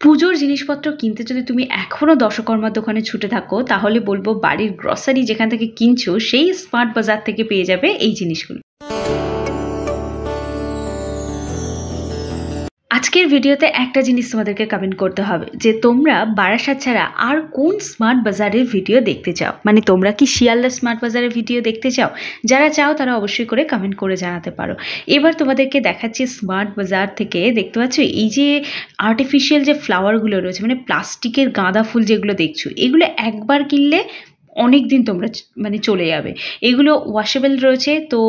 পুজোর জিনিসপত্র কিনতে যদি তুমি এখনও দশকর্মার দোকানে ছুটে থাকো, তাহলে বলবো বাড়ির গ্রসারি যেখান থেকে কিনছো সেই স্মার্ট বাজার থেকে পেয়ে যাবে এই জিনিসগুলো। আজকের ভিডিওতে একটা জিনিস তোমাদেরকে কমেন্ট করতে হবে যে তোমরা বারাসাত ছাড়া আর কোন স্মার্ট বাজারের ভিডিও দেখতে চাও। মানে তোমরা কি শিয়ালদা স্মার্ট বাজারের ভিডিও দেখতে চাও? যারা চাও তারা অবশ্যই করে কমেন্ট করে জানাতে পারো। এবার তোমাদেরকে দেখাচ্ছি স্মার্ট বাজার থেকে। দেখতে পাচ্ছ এই যে আর্টিফিশিয়াল যে ফ্লাওয়ারগুলো রয়েছে, মানে প্লাস্টিকের গাঁদা ফুল যেগুলো দেখছো, এগুলো একবার কিনলে অনেক দিন তোমরা মানে চলে যাবে। এগুলো ওয়াশেবল রয়েছে, তো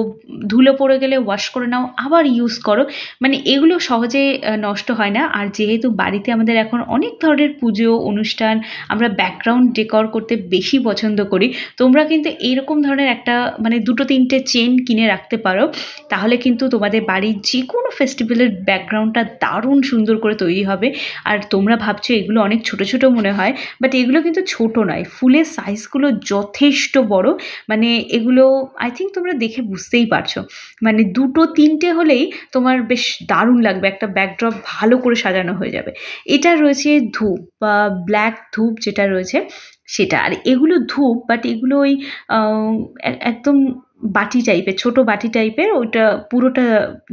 ধুলো পড়ে গেলে ওয়াশ করে নাও, আবার ইউজ করো। মানে এগুলো সহজে নষ্ট হয় না। আর যেহেতু বাড়িতে আমাদের এখন অনেক ধরনের পুজো অনুষ্ঠান, আমরা ব্যাকগ্রাউন্ড ডেকর করতে বেশি পছন্দ করি, তোমরা কিন্তু এইরকম ধরনের একটা মানে 2-3টে চেন কিনে রাখতে পারো। তাহলে কিন্তু তোমাদের বাড়ির যে কোনো ফেস্টিভ্যালের ব্যাকগ্রাউন্ডটা দারুণ সুন্দর করে তৈরি হবে। আর তোমরা ভাবছো এগুলো অনেক ছোট ছোট মনে হয়, বাট এগুলো কিন্তু ছোট নয়, ফুলের সাইজগুলো যথেষ্ট বড়। মানে এগুলো আই থিঙ্ক তোমরা দেখে বুঝতেই পারছো, মানে 2-3টে হলেই তোমার বেশ দারুণ লাগবে, একটা ব্যাকড্রপ ভালো করে সাজানো হয়ে যাবে। এটা রয়েছে ধূপ বা ব্ল্যাক ধূপ যেটা রয়েছে সেটা। আর এগুলো ধূপ, বাট এগুলো ওই একদম বাটি টাইপের, ছোট বাটি টাইপের, ওইটা পুরোটা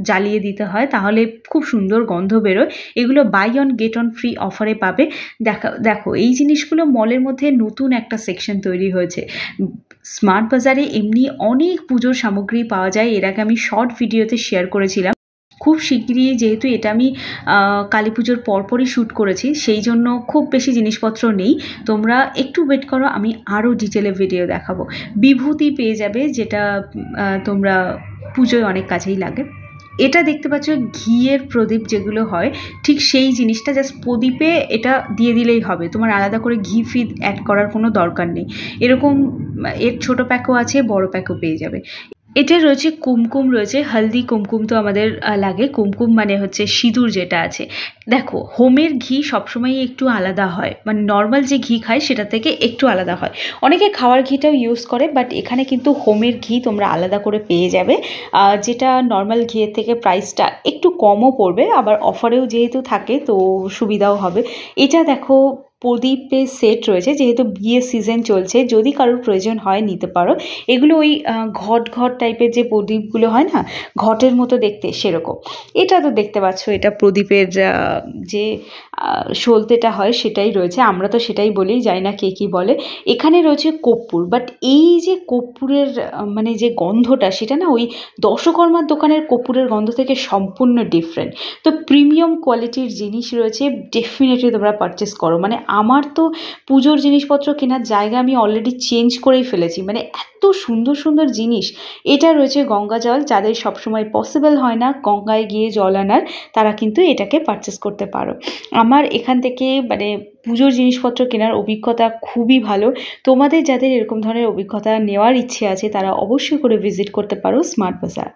জ্বালিয়ে দিতে হয়, তাহলে খুব সুন্দর গন্ধ বেরোয়। এগুলো buy one get one free অফারে পাবে। দেখো এই জিনিসগুলো মলের মধ্যে নতুন একটা সেকশন তৈরি হয়েছে। স্মার্ট বাজারে এমনি অনেক পুজোর সামগ্রী পাওয়া যায়, এর আগে আমি শর্ট ভিডিওতে শেয়ার করেছিলাম। খুব শিগগিরই, যেহেতু এটা আমি কালী পুজোর পরপরই শ্যুট করেছি, সেই জন্য খুব বেশি জিনিসপত্র নেই। তোমরা একটু ওয়েট করো, আমি আরও ডিটেলে ভিডিও দেখাবো। বিভূতি পেয়ে যাবে, যেটা তোমরা পুজোয় অনেক কাজেই লাগে। এটা দেখতে পাচ্ছ ঘিয়ের প্রদীপ যেগুলো হয়, ঠিক সেই জিনিসটা, জাস্ট প্রদীপে এটা দিয়ে দিলেই হবে, তোমার আলাদা করে ঘি ফি অ্যাড করার কোনো দরকার নেই। এরকম এর ছোটো প্যাকও আছে, বড় প্যাকও পেয়ে যাবে। এটা রয়েছে কুমকুম, রয়েছে হলদি কুমকুম। তো আমাদের লাগে কুমকুম মানে হচ্ছে সিঁদুর যেটা আছে। দেখো হোমের ঘি সবসময়ই একটু আলাদা হয়, মানে নর্মাল যে ঘি খায় সেটা থেকে একটু আলাদা হয়। অনেকে খাওয়ার ঘিটাও ইউজ করে, বাট এখানে কিন্তু হোমের ঘি তোমরা আলাদা করে পেয়ে যাবে, যেটা নর্মাল ঘিয়ের থেকে প্রাইসটা একটু কমও পড়বে। আবার অফারেও যেহেতু থাকে তো সুবিধাও হবে। এটা দেখো প্রদীপের সেট রয়েছে, যেহেতু বিয়ের সিজন চলছে, যদি কারোর প্রয়োজন হয় নিতে পারো। এগুলো ওই ঘট টাইপের যে প্রদীপগুলো হয় না, ঘটের মতো দেখতে, সেরকম। এটা তো দেখতে পাচ্ছ, এটা প্রদীপের যে সলতেটা হয় সেটাই রয়েছে, আমরা তো সেটাই বলি, জানি না কে কী বলে। এখানে রয়েছে কর্পূর, বাট এই যে কর্পূরের মানে যে গন্ধটা, সেটা না ওই দশকর্মার দোকানের কর্পূরের গন্ধ থেকে সম্পূর্ণ ডিফারেন্ট। তো প্রিমিয়াম কোয়ালিটির জিনিস রয়েছে, ডেফিনেটলি তোমরা পারচেস করো। মানে আমার তো পুজোর জিনিসপত্র কেনার জায়গা আমি অলরেডি চেঞ্জ করেই ফেলেছি, মানে এত সুন্দর সুন্দর জিনিস। এটা রয়েছে গঙ্গা জল, যাদের সবসময় পসিবল হয় না গঙ্গায় গিয়ে জল আনার, তারা কিন্তু এটাকে পারচেস করতে পারো। আমার এখান থেকে মানে পুজোর জিনিসপত্র কেনার অভিজ্ঞতা খুবই ভালো। তোমাদের যাদের এরকম ধরনের অভিজ্ঞতা নেওয়ার ইচ্ছে আছে, তারা অবশ্যই করে ভিজিট করতে পারো স্মার্ট বাজার।